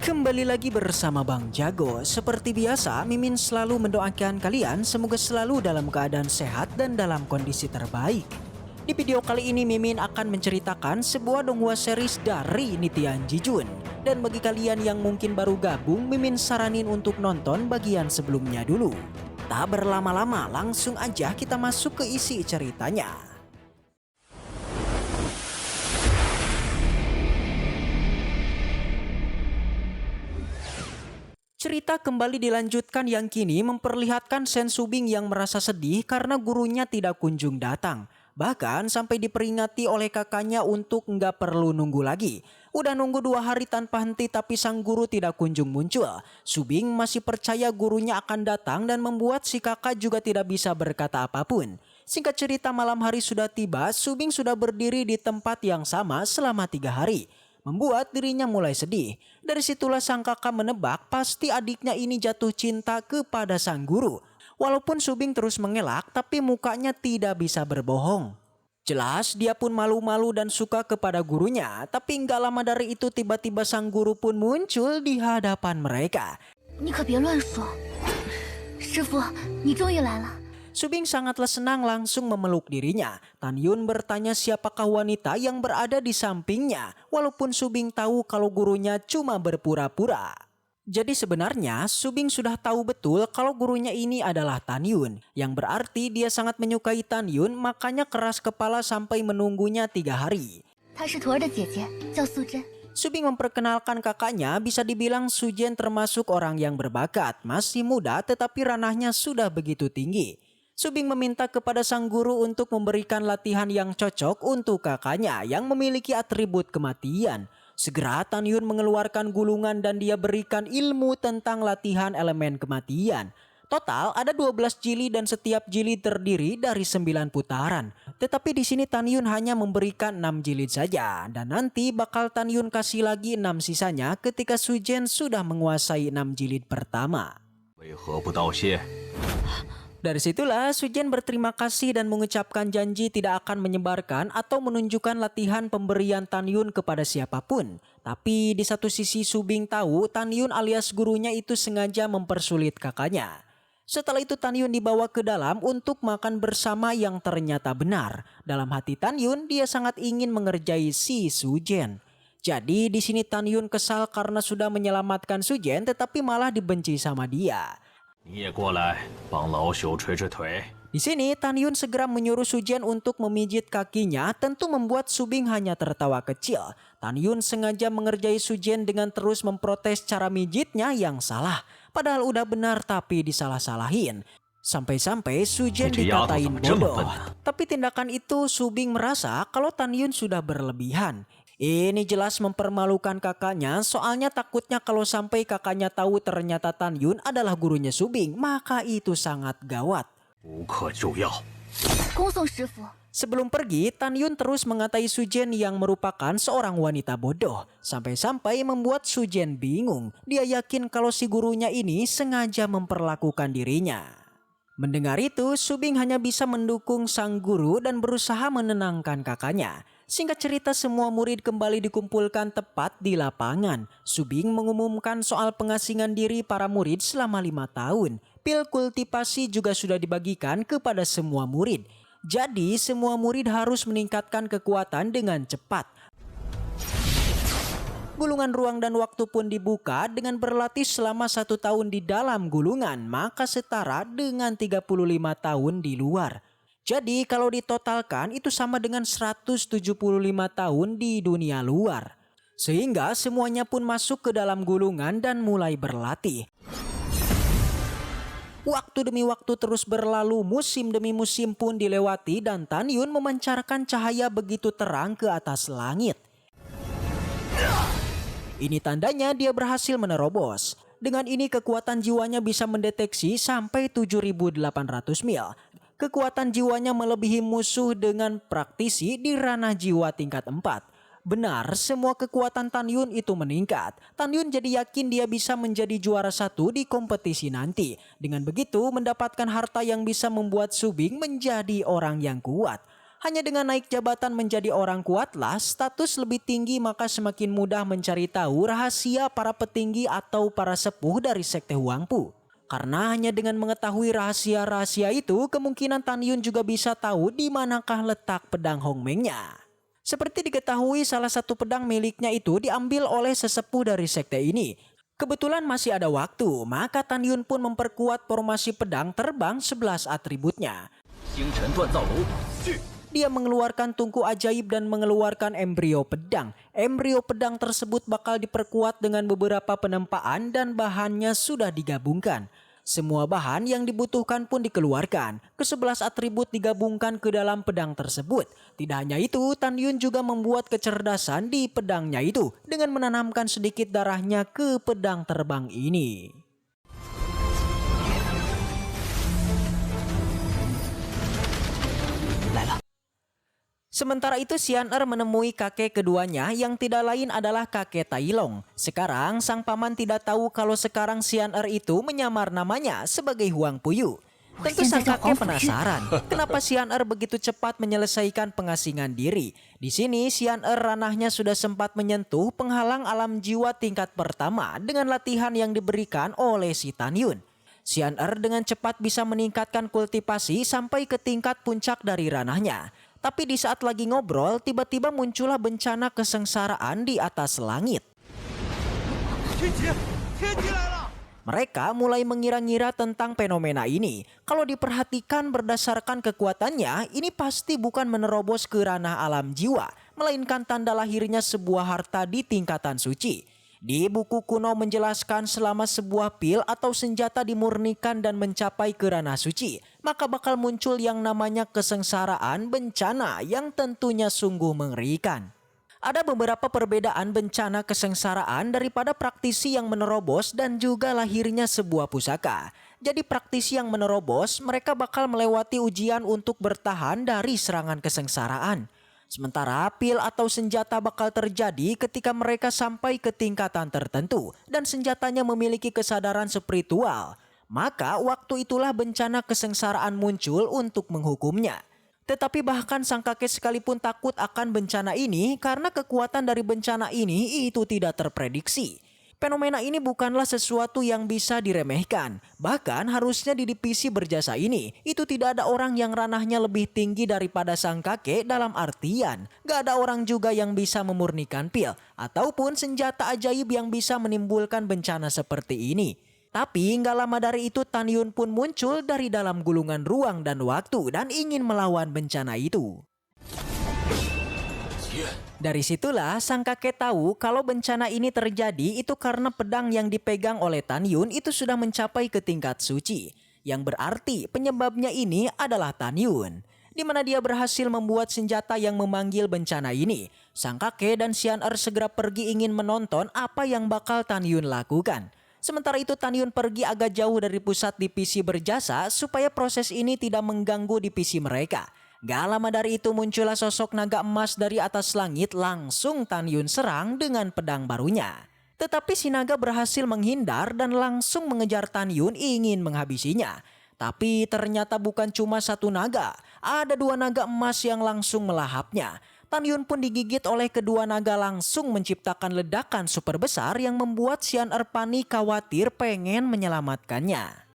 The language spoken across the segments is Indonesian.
Kembali lagi bersama Bang Jago. Seperti biasa, Mimin selalu mendoakan kalian semoga selalu dalam keadaan sehat dan dalam kondisi terbaik. Di video kali ini Mimin akan menceritakan sebuah donghua series dari Nitian Jijun. Dan bagi kalian yang mungkin baru gabung, Mimin saranin untuk nonton bagian sebelumnya dulu. Tak berlama-lama, langsung aja kita masuk ke isi ceritanya. Cerita kembali dilanjutkan yang kini memperlihatkan Sen Subing yang merasa sedih karena gurunya tidak kunjung datang. Bahkan sampai diperingati oleh kakaknya untuk nggak perlu nunggu lagi. Udah nunggu 2 hari tanpa henti tapi sang guru tidak kunjung muncul. Subing masih percaya gurunya akan datang dan membuat si kakak juga tidak bisa berkata apapun. Singkat cerita, malam hari sudah tiba, Subing sudah berdiri di tempat yang sama selama 3 hari. Membuat dirinya mulai sedih. Dari situlah sang kakak menebak pasti adiknya ini jatuh cinta kepada sang guru. Walaupun Subing terus mengelak, tapi mukanya tidak bisa berbohong. Jelas dia pun malu-malu dan suka kepada gurunya. Tapi nggak lama dari itu tiba-tiba sang guru pun muncul di hadapan mereka. 你可别乱说，师傅，你终于来了。 Subing sangatlah senang langsung memeluk dirinya. Tan Yun bertanya siapakah wanita yang berada di sampingnya. Walaupun Subing tahu kalau gurunya cuma berpura-pura. Jadi sebenarnya Subing sudah tahu betul kalau gurunya ini adalah Tan Yun. Yang berarti dia sangat menyukai Tan Yun, makanya keras kepala sampai menunggunya 3 hari. 她是徒儿的姐姐，叫素贞。 Subing memperkenalkan kakaknya, bisa dibilang Sujen termasuk orang yang berbakat. Masih muda tetapi ranahnya sudah begitu tinggi. Subing meminta kepada sang guru untuk memberikan latihan yang cocok untuk kakaknya yang memiliki atribut kematian. Segera Tan Yun mengeluarkan gulungan dan dia berikan ilmu tentang latihan elemen kematian. Total ada 12 jilid dan setiap jilid terdiri dari 9 putaran. Tetapi di sini Tan Yun hanya memberikan 6 jilid saja. Dan nanti bakal Tan Yun kasih lagi 6 sisanya ketika Sujen sudah menguasai 6 jilid pertama. Dari situlah Sujen berterima kasih dan mengucapkan janji tidak akan menyebarkan atau menunjukkan latihan pemberian Tan Yun kepada siapapun. Tapi di satu sisi Subing tahu Tan Yun alias gurunya itu sengaja mempersulit kakaknya. Setelah itu Tan Yun dibawa ke dalam untuk makan bersama yang ternyata benar. Dalam hati Tan Yun dia sangat ingin mengerjai si Sujen. Jadi di sini Tan Yun kesal karena sudah menyelamatkan Sujen tetapi malah dibenci sama dia. Di sini Tan Yun segera menyuruh Sujen untuk memijit kakinya, tentu membuat Subing hanya tertawa kecil. Tan Yun sengaja mengerjai Sujen dengan terus memprotes cara mijitnya yang salah. Padahal udah benar tapi disalah-salahin. Sampai-sampai Sujen dikatain bodoh. Tapi tindakan itu Subing merasa kalau Tan Yun sudah berlebihan. Ini jelas mempermalukan kakaknya, soalnya takutnya kalau sampai kakaknya tahu ternyata Tan Yun adalah gurunya Subing, maka itu sangat gawat. Sebelum pergi, Tan Yun terus mengatai Sujen yang merupakan seorang wanita bodoh. Sampai-sampai membuat Sujen bingung. Dia yakin kalau si gurunya ini sengaja memperlakukan dirinya. Mendengar itu, Subing hanya bisa mendukung sang guru dan berusaha menenangkan kakaknya. Singkat cerita, semua murid kembali dikumpulkan tepat di lapangan. Subing mengumumkan soal pengasingan diri para murid selama 5 tahun. Pil kultivasi juga sudah dibagikan kepada semua murid. Jadi semua murid harus meningkatkan kekuatan dengan cepat. Gulungan ruang dan waktu pun dibuka dengan berlatih selama 1 tahun di dalam gulungan, maka setara dengan 35 tahun di luar. Jadi kalau ditotalkan itu sama dengan 175 tahun di dunia luar. Sehingga semuanya pun masuk ke dalam gulungan dan mulai berlatih. Waktu demi waktu terus berlalu, musim demi musim pun dilewati dan Tan Yun memancarkan cahaya begitu terang ke atas langit. Ini tandanya dia berhasil menerobos. Dengan ini kekuatan jiwanya bisa mendeteksi sampai 7.800 mil. Kekuatan jiwanya melebihi musuh dengan praktisi di ranah jiwa tingkat 4. Benar, semua kekuatan Tan Yun itu meningkat. Tan Yun jadi yakin dia bisa menjadi juara 1 di kompetisi nanti. Dengan begitu mendapatkan harta yang bisa membuat Subing menjadi orang yang kuat. Hanya dengan naik jabatan menjadi orang kuatlah, status lebih tinggi maka semakin mudah mencari tahu rahasia para petinggi atau para sepuh dari sekte Huangpu. Karena hanya dengan mengetahui rahasia-rahasia itu, kemungkinan Tan Yun juga bisa tahu di manakah letak pedang Hongmengnya. Seperti diketahui, salah satu pedang miliknya itu diambil oleh sesepuh dari sekte ini. Kebetulan masih ada waktu, maka Tan Yun pun memperkuat formasi pedang terbang 11 atributnya. Dia mengeluarkan tungku ajaib dan mengeluarkan embrio pedang. Embrio pedang tersebut bakal diperkuat dengan beberapa penempaan dan bahannya sudah digabungkan. Semua bahan yang dibutuhkan pun dikeluarkan. Ke-11 atribut digabungkan ke dalam pedang tersebut. Tidak hanya itu, Tan Yun juga membuat kecerdasan di pedangnya itu dengan menanamkan sedikit darahnya ke pedang terbang ini. Sementara itu Xian Er menemui kakek keduanya yang tidak lain adalah kakek Tai Long. Sekarang sang paman tidak tahu kalau sekarang Xian Er itu menyamar namanya sebagai Huang Puyu. Tentu sang kakek penasaran kenapa Xian Er begitu cepat menyelesaikan pengasingan diri. Di sini Xian Er ranahnya sudah sempat menyentuh penghalang alam jiwa tingkat pertama dengan latihan yang diberikan oleh si Tan Yun. Xian Er dengan cepat bisa meningkatkan kultivasi sampai ke tingkat puncak dari ranahnya. Tapi di saat lagi ngobrol, tiba-tiba muncullah bencana kesengsaraan di atas langit. Mereka mulai mengira-ngira tentang fenomena ini. Kalau diperhatikan berdasarkan kekuatannya, ini pasti bukan menerobos ke ranah alam jiwa, melainkan tanda lahirnya sebuah harta di tingkatan suci. Di buku kuno menjelaskan selama sebuah pil atau senjata dimurnikan dan mencapai ke ranah suci, maka bakal muncul yang namanya kesengsaraan bencana yang tentunya sungguh mengerikan. Ada beberapa perbedaan bencana kesengsaraan daripada praktisi yang menerobos dan juga lahirnya sebuah pusaka. Jadi praktisi yang menerobos, mereka bakal melewati ujian untuk bertahan dari serangan kesengsaraan. Sementara pil atau senjata bakal terjadi ketika mereka sampai ke tingkatan tertentu dan senjatanya memiliki kesadaran spiritual. Maka waktu itulah bencana kesengsaraan muncul untuk menghukumnya. Tetapi bahkan sang kakek sekalipun takut akan bencana ini karena kekuatan dari bencana ini itu tidak terprediksi. Fenomena ini bukanlah sesuatu yang bisa diremehkan. Bahkan harusnya di divisi berjasa ini, itu tidak ada orang yang ranahnya lebih tinggi daripada sang kakek dalam artian. Gak ada orang juga yang bisa memurnikan pil, ataupun senjata ajaib yang bisa menimbulkan bencana seperti ini. Tapi gak lama dari itu Tan Yun pun muncul dari dalam gulungan ruang dan waktu dan ingin melawan bencana itu. Dari situlah sang kakek tahu kalau bencana ini terjadi itu karena pedang yang dipegang oleh Tan Yun itu sudah mencapai ke tingkat suci. Yang berarti penyebabnya ini adalah Tan Yun. Di mana dia berhasil membuat senjata yang memanggil bencana ini. Sang kakek dan Xian Er segera pergi ingin menonton apa yang bakal Tan Yun lakukan. Sementara itu Tan Yun pergi agak jauh dari pusat divisi berjasa supaya proses ini tidak mengganggu divisi mereka. Gak lama dari itu muncullah sosok naga emas dari atas langit, langsung Tan Yun serang dengan pedang barunya. Tetapi si naga berhasil menghindar dan langsung mengejar Tan Yun ingin menghabisinya. Tapi ternyata bukan cuma satu naga, ada dua naga emas yang langsung melahapnya. Tan Yun pun digigit oleh kedua naga langsung menciptakan ledakan super besar yang membuat Xian Er panik khawatir pengen menyelamatkannya.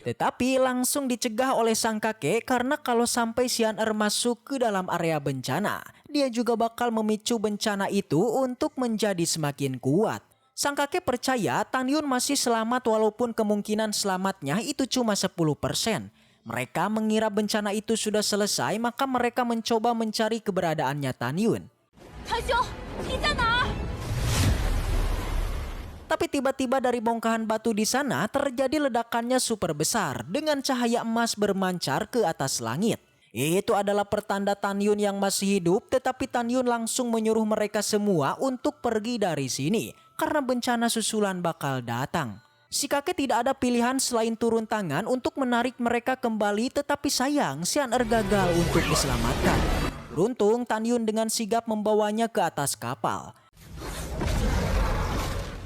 Tetapi langsung dicegah oleh sang kakek karena kalau sampai Xian Er masuk ke dalam area bencana, dia juga bakal memicu bencana itu untuk menjadi semakin kuat. Sang kakek percaya Tan Yun masih selamat walaupun kemungkinan selamatnya itu cuma 10%. Mereka mengira bencana itu sudah selesai, maka mereka mencoba mencari keberadaannya Tan Yun. Tapi tiba-tiba dari bongkahan batu di sana terjadi ledakannya super besar dengan cahaya emas bermancar ke atas langit. Itu adalah pertanda Tan Yun yang masih hidup, tetapi Tan Yun langsung menyuruh mereka semua untuk pergi dari sini karena bencana susulan bakal datang. Si kakek tidak ada pilihan selain turun tangan untuk menarik mereka kembali, tetapi sayang Xian Er gagal untuk diselamatkan. Beruntung Tan Yun dengan sigap membawanya ke atas kapal.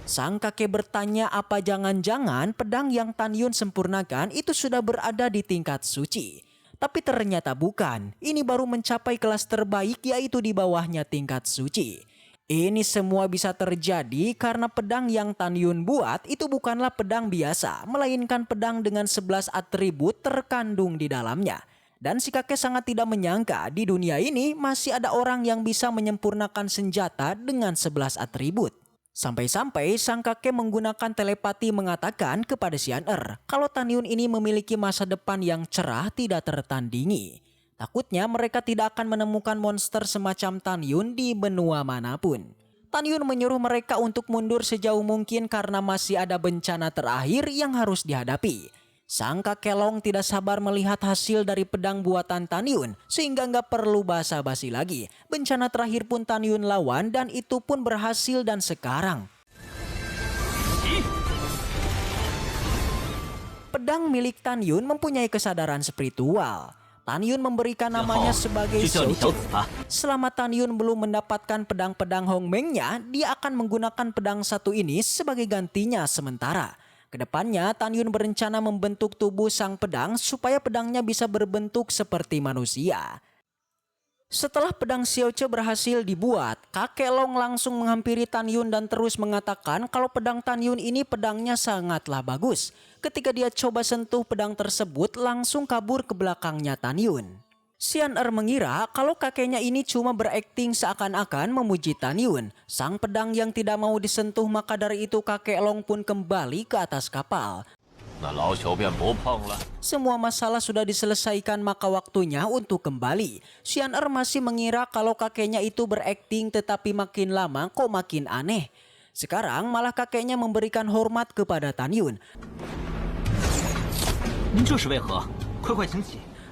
Sang kakek bertanya apa jangan-jangan pedang yang Tan Yun sempurnakan itu sudah berada di tingkat suci. Tapi ternyata bukan, ini baru mencapai kelas terbaik yaitu di bawahnya tingkat suci. Ini semua bisa terjadi karena pedang yang Tan Yun buat itu bukanlah pedang biasa, melainkan pedang dengan 11 atribut terkandung di dalamnya. Dan si kakek sangat tidak menyangka di dunia ini masih ada orang yang bisa menyempurnakan senjata dengan 11 atribut. Sampai-sampai sang kakek menggunakan telepati mengatakan kepada Xian-Er kalau Tan Yun ini memiliki masa depan yang cerah tidak tertandingi. Takutnya mereka tidak akan menemukan monster semacam Tan Yun di benua manapun. Tan Yun menyuruh mereka untuk mundur sejauh mungkin karena masih ada bencana terakhir yang harus dihadapi. Sang kakek Long tidak sabar melihat hasil dari pedang buatan Tan Yun sehingga nggak perlu basa-basi lagi. Bencana terakhir pun Tan Yun lawan dan itu pun berhasil dan sekarang pedang milik Tan Yun mempunyai kesadaran spiritual. Tan Yun memberikan namanya sebagai Xiaoche. Selama Tan Yun belum mendapatkan pedang-pedang Hongmeng-nya, dia akan menggunakan pedang satu ini sebagai gantinya sementara. Kedepannya Tan Yun berencana membentuk tubuh sang pedang supaya pedangnya bisa berbentuk seperti manusia. Setelah pedang Xiaoche berhasil dibuat, kakek Long langsung menghampiri Tan Yun dan terus mengatakan kalau pedang Tan Yun ini pedangnya sangatlah bagus. Ketika dia coba sentuh pedang tersebut langsung kabur ke belakangnya Tan Yun. Xian-Er mengira kalau kakeknya ini cuma berakting seakan-akan memuji Tan Yun. Sang pedang yang tidak mau disentuh maka dari itu kakek Long pun kembali ke atas kapal. Semua masalah sudah diselesaikan maka waktunya untuk kembali. Xian-Er masih mengira kalau kakeknya itu berakting tetapi makin lama kok makin aneh. Sekarang malah kakeknya memberikan hormat kepada Tan Yun.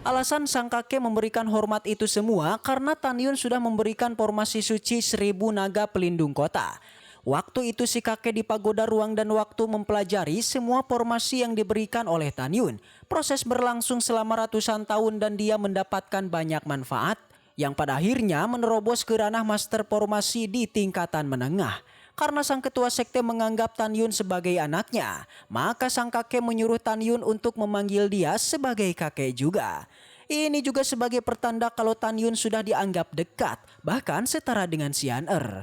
Alasan sang kakek memberikan hormat itu semua karena Tan Yun sudah memberikan formasi suci 1000 naga pelindung kota. Waktu itu si kakek di pagoda ruang dan waktu mempelajari semua formasi yang diberikan oleh Tan Yun. Proses berlangsung selama ratusan tahun dan dia mendapatkan banyak manfaat yang pada akhirnya menerobos ke ranah master formasi di tingkatan menengah. Karena sang ketua sekte menganggap Tan Yun sebagai anaknya, maka sang kakek menyuruh Tan Yun untuk memanggil dia sebagai kakek juga. Ini juga sebagai pertanda kalau Tan Yun sudah dianggap dekat, bahkan setara dengan Xian-Er.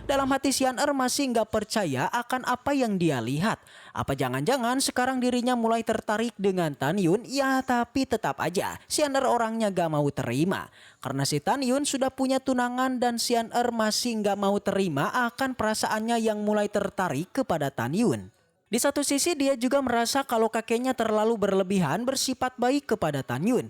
Dalam hati Xian-Er masih nggak percaya akan apa yang dia lihat. Apa jangan-jangan sekarang dirinya mulai tertarik dengan Tan Yun? Ya tapi tetap aja Xian-Er orangnya gak mau terima. Karena si Tan Yun sudah punya tunangan dan Xian-Er masih nggak mau terima akan perasaannya yang mulai tertarik kepada Tan Yun. Di satu sisi dia juga merasa kalau kakeknya terlalu berlebihan bersifat baik kepada Tan Yun.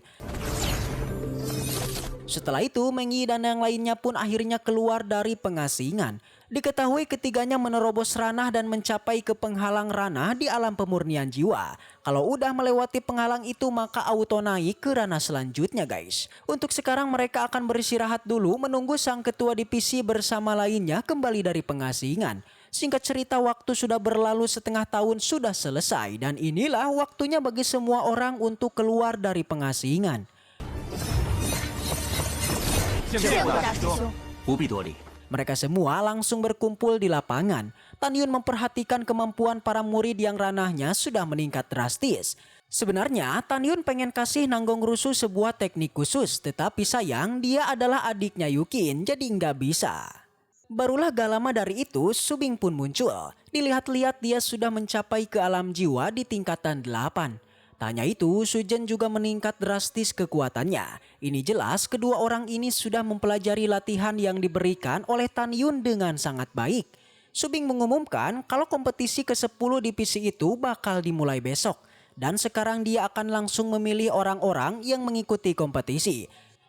Setelah itu Meng Yi dan yang lainnya pun akhirnya keluar dari pengasingan. Diketahui ketiganya menerobos ranah dan mencapai ke penghalang ranah di alam pemurnian jiwa. Kalau udah melewati penghalang itu maka auto naik ke ranah selanjutnya guys. Untuk sekarang mereka akan beristirahat dulu menunggu sang ketua divisi bersama lainnya kembali dari pengasingan. Singkat cerita waktu sudah berlalu setengah tahun sudah selesai dan inilah waktunya bagi semua orang untuk keluar dari pengasingan. Mereka semua langsung berkumpul di lapangan. Tan Yun memperhatikan kemampuan para murid yang ranahnya sudah meningkat drastis. Sebenarnya Tan Yun pengen kasih Nanggong Rusu sebuah teknik khusus, tetapi sayang dia adalah adiknya Yukin jadi nggak bisa. Barulah gak lama dari itu Subing pun muncul. Dilihat-lihat dia sudah mencapai ke alam jiwa di tingkatan 8. Tanya itu, Sujen juga meningkat drastis kekuatannya. Ini jelas kedua orang ini sudah mempelajari latihan yang diberikan oleh Tan Yun dengan sangat baik. Subing mengumumkan kalau kompetisi ke-10 divisi itu bakal dimulai besok. Dan sekarang dia akan langsung memilih orang-orang yang mengikuti kompetisi.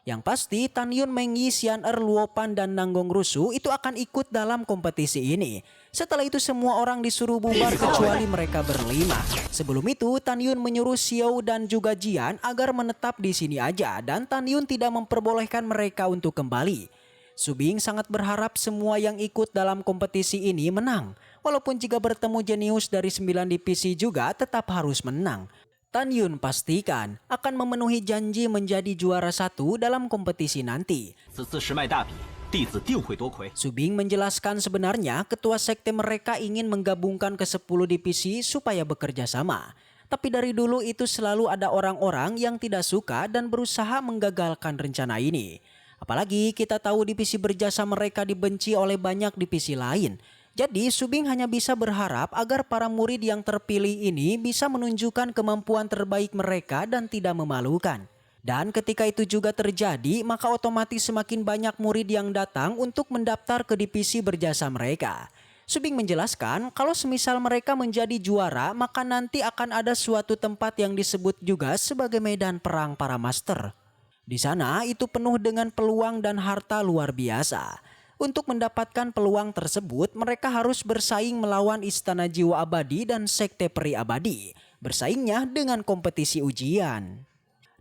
Yang pasti Tan Yun, Meng Yi, Xian-Er, Luopan, dan Nanggong Rusu itu akan ikut dalam kompetisi ini. Setelah itu semua orang disuruh bubar kecuali mereka berlima. Sebelum itu Tan Yun menyuruh Xiao dan juga Jian agar menetap di sini aja dan Tan Yun tidak memperbolehkan mereka untuk kembali. Subing sangat berharap semua yang ikut dalam kompetisi ini menang. Walaupun jika bertemu jenius dari 9 divisi juga tetap harus menang. Tan Yun pastikan akan memenuhi janji menjadi juara 1 dalam kompetisi nanti. 此次时脉大比，弟子定会夺魁。 Subing menjelaskan sebenarnya ketua sekte mereka ingin menggabungkan ke 10 divisi supaya bekerja sama. Tapi dari dulu itu selalu ada orang-orang yang tidak suka dan berusaha menggagalkan rencana ini. Apalagi kita tahu divisi berjasa mereka dibenci oleh banyak divisi lain. Jadi Subing hanya bisa berharap agar para murid yang terpilih ini bisa menunjukkan kemampuan terbaik mereka dan tidak memalukan. Dan ketika itu juga terjadi, maka otomatis semakin banyak murid yang datang untuk mendaftar ke divisi berjasa mereka. Subing menjelaskan kalau semisal mereka menjadi juara, maka nanti akan ada suatu tempat yang disebut juga sebagai medan perang para master. Di sana itu penuh dengan peluang dan harta luar biasa. Untuk mendapatkan peluang tersebut, mereka harus bersaing melawan Istana Jiwa Abadi dan Sekte Peri Abadi. Bersaingnya dengan kompetisi ujian.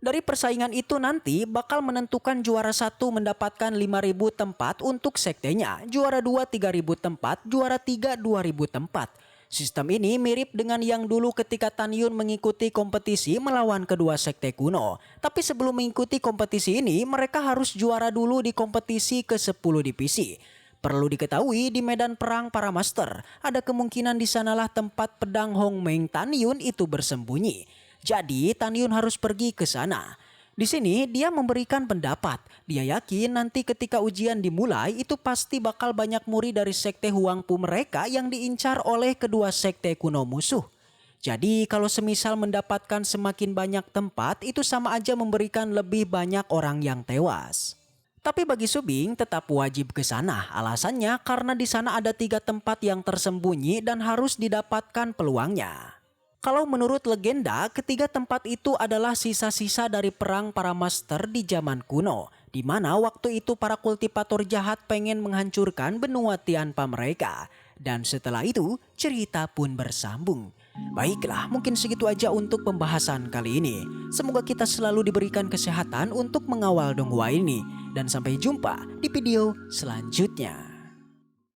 Dari persaingan itu nanti bakal menentukan juara 1 mendapatkan 5.000 tempat untuk sektenya, juara 2 3.000 tempat, juara 3 2.000 tempat. Sistem ini mirip dengan yang dulu ketika Tan Yun mengikuti kompetisi melawan kedua sekte kuno. Tapi sebelum mengikuti kompetisi ini, mereka harus juara dulu di kompetisi ke 10 divisi. Perlu diketahui di medan perang para master, ada kemungkinan di sanalah tempat pedang Hong Meng Tan Yun itu bersembunyi. Jadi Tan Yun harus pergi ke sana. Di sini dia memberikan pendapat. Dia yakin nanti ketika ujian dimulai itu pasti bakal banyak murid dari sekte Huangpu mereka yang diincar oleh kedua sekte kuno musuh. Jadi kalau semisal mendapatkan semakin banyak tempat itu sama aja memberikan lebih banyak orang yang tewas. Tapi bagi Subing tetap wajib ke sana. Alasannya karena di sana ada 3 tempat yang tersembunyi dan harus didapatkan peluangnya. Kalau menurut legenda, ketiga tempat itu adalah sisa-sisa dari perang para master di zaman kuno, di mana waktu itu para kultivator jahat pengen menghancurkan benua Tianpa mereka. Dan setelah itu, cerita pun bersambung. Baiklah, mungkin segitu aja untuk pembahasan kali ini. Semoga kita selalu diberikan kesehatan untuk mengawal donghua ini. Dan sampai jumpa di video selanjutnya.